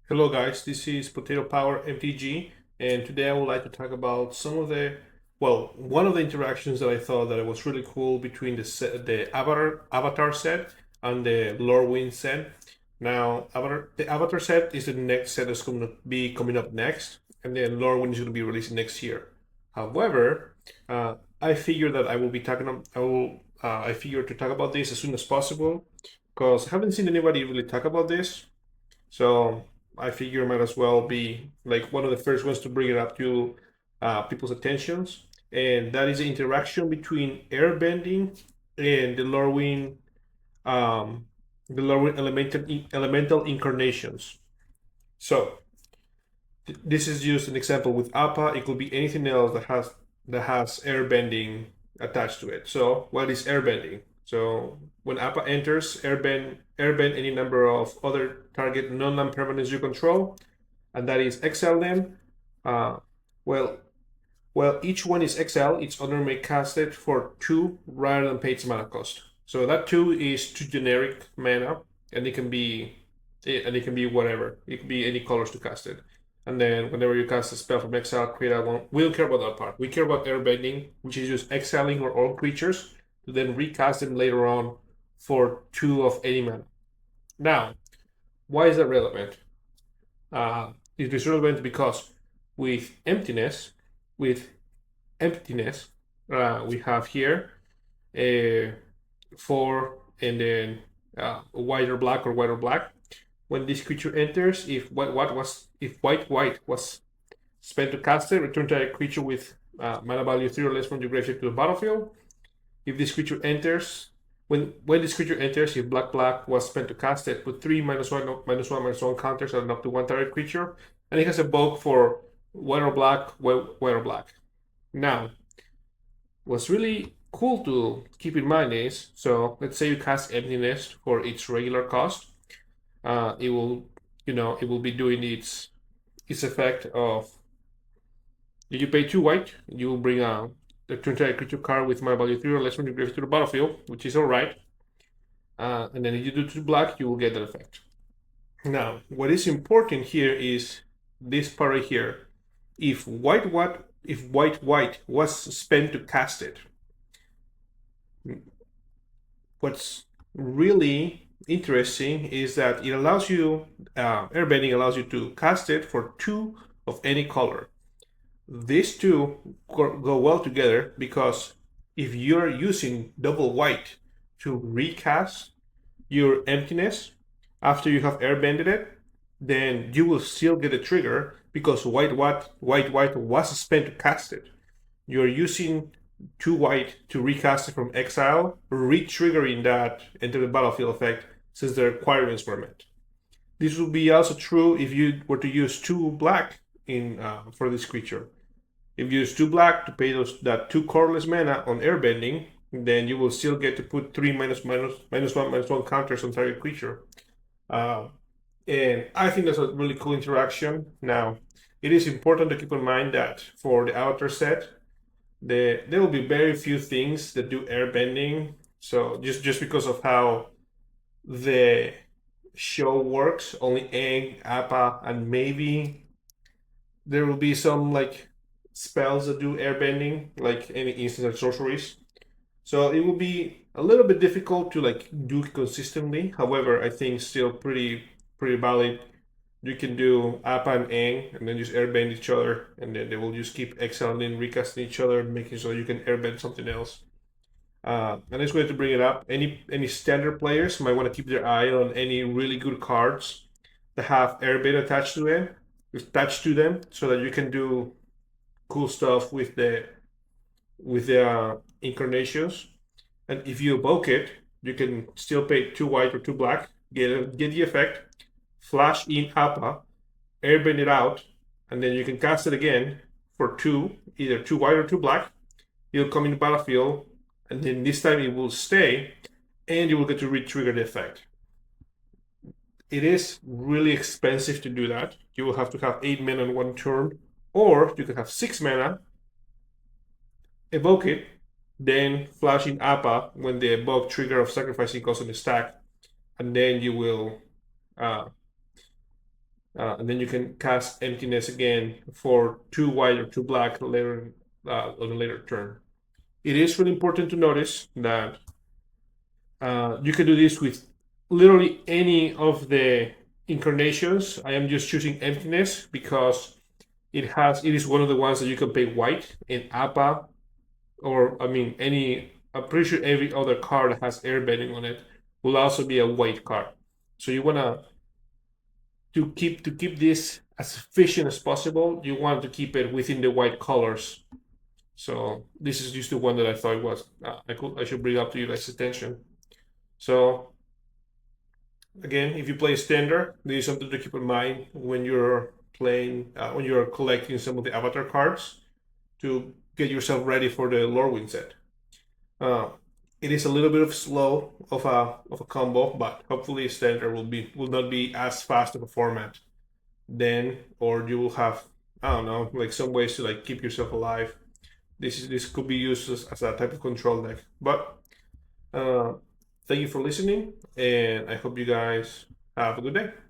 Hello guys, this is Potato Power MTG, and today I would like to talk about one of the interactions that I thought that it was really cool between the Avatar set and the Lorwyn set. Now, the Avatar set is the next set that's going to be coming up next, and then Lorwyn is going to be released next year. However, I figure that I will be talking. I figure to talk about this as soon as possible because I haven't seen anybody really talk about this. So I figure I might as well be like one of the first ones to bring it up to people's attentions, and that is the interaction between airbending and um, the Lorwyn elemental incarnations. So this is just an example with APA. It could be anything else that has airbending attached to it. So what is airbending? So when APA enters, airbend any number of other target non-land permanents you control, and that is exile them. Uh, well, well, each one is exile. Each owner may cast it for 2 rather than pay its mana cost. So that 2 is 2 generic mana, and it can be whatever. It can be any colors to cast it. And then whenever you cast a spell from exile, create that one. We don't care about that part. We care about airbending, which is just exiling our own creatures to then recast them later on for 2 of any mana. Now, why is that relevant? It is relevant because with emptiness, with emptiness, we have here a 4 and then white or black or white or black. When this creature enters, if white was spent to cast it, return to a creature with mana value 3 or less from your graveyard to the battlefield. If this creature enters, when this creature enters, if black was spent to cast it, put 3 -1/-1/-1 counters on up to 1 target creature, and it has a bulk for white or black, white or black. Now, what's really cool to keep in mind is, so let's say you cast Emptiness for its regular cost, it will be doing its effect of, if you pay 2 white, you will bring the turn creature card with mana value 3 or less from your graveyard to the battlefield, which is alright. And then if you do 2 black, you will get that effect. Now, what is important here is this part right here. If white was spent to cast it, what's really interesting is that it allows you, airbending allows you to cast it for 2 of any color. These two go well together because if you're using double white to recast your emptiness after you have airbended it, then you will still get a trigger because white was spent to cast it. You're using 2 white to recast it from exile, re-triggering that enter the battlefield effect since the requirements were met. This will be also true if you were to use 2 black for this creature. If you use 2 black to pay that 2 colorless mana on airbending, then you will still get to put 3 -1/-1 counters on target creature. And I think that's a really cool interaction. Now, it is important to keep in mind that for the Avatar set, there will be very few things that do airbending. So just because of how the show works, only Aang, Appa, and maybe there will be some like spells that do airbending, like any instance of sorceries. So it will be a little bit difficult to like do consistently. However, I think still pretty valid. You can do Appa and Aang and then just airbend each other, and then they will just keep exiling, recasting each other, making sure you can airbend something else. And I just wanted to bring it up. Any standard players might want to keep their eye on any really good cards that have airbend attached to them, so that you can do cool stuff with the incarnations. And if you evoke it, you can still pay 2 white or 2 black, get the effect, flash in Appa, airbend it out, and then you can cast it again for 2, either 2 white or 2 black. It'll come in the battlefield, and then this time it will stay, and you will get to re-trigger the effect. It is really expensive to do that. You will have to have 8 mana on 1 turn, or you can have 6 mana, evoke it, then flash in Appa when the evoke trigger of sacrificing goes on the stack, and then you will and then you can cast emptiness again for 2 white or 2 black later on a later turn. It is really important to notice that you can do this with literally any of the incarnations. I am just choosing emptiness because it is one of the ones that you can pay white, and APA, or I mean any, I'm pretty sure every other card that has airbending on it will also be a white card. So you wanna to keep this as efficient as possible. You want to keep it within the white colors. So this is just the one that I thought was I should bring up to you guys' attention. So again, if you play standard, there is something to keep in mind when you're playing when you're collecting some of the avatar cards to get yourself ready for the Lorwyn set. Uh, it is a little bit of slow of a combo, but hopefully standard will not be as fast of a format then, or you will have, I don't know, like some ways to like keep yourself alive. This could be used as a type of control deck. But uh, thank you for listening, and I hope you guys have a good day.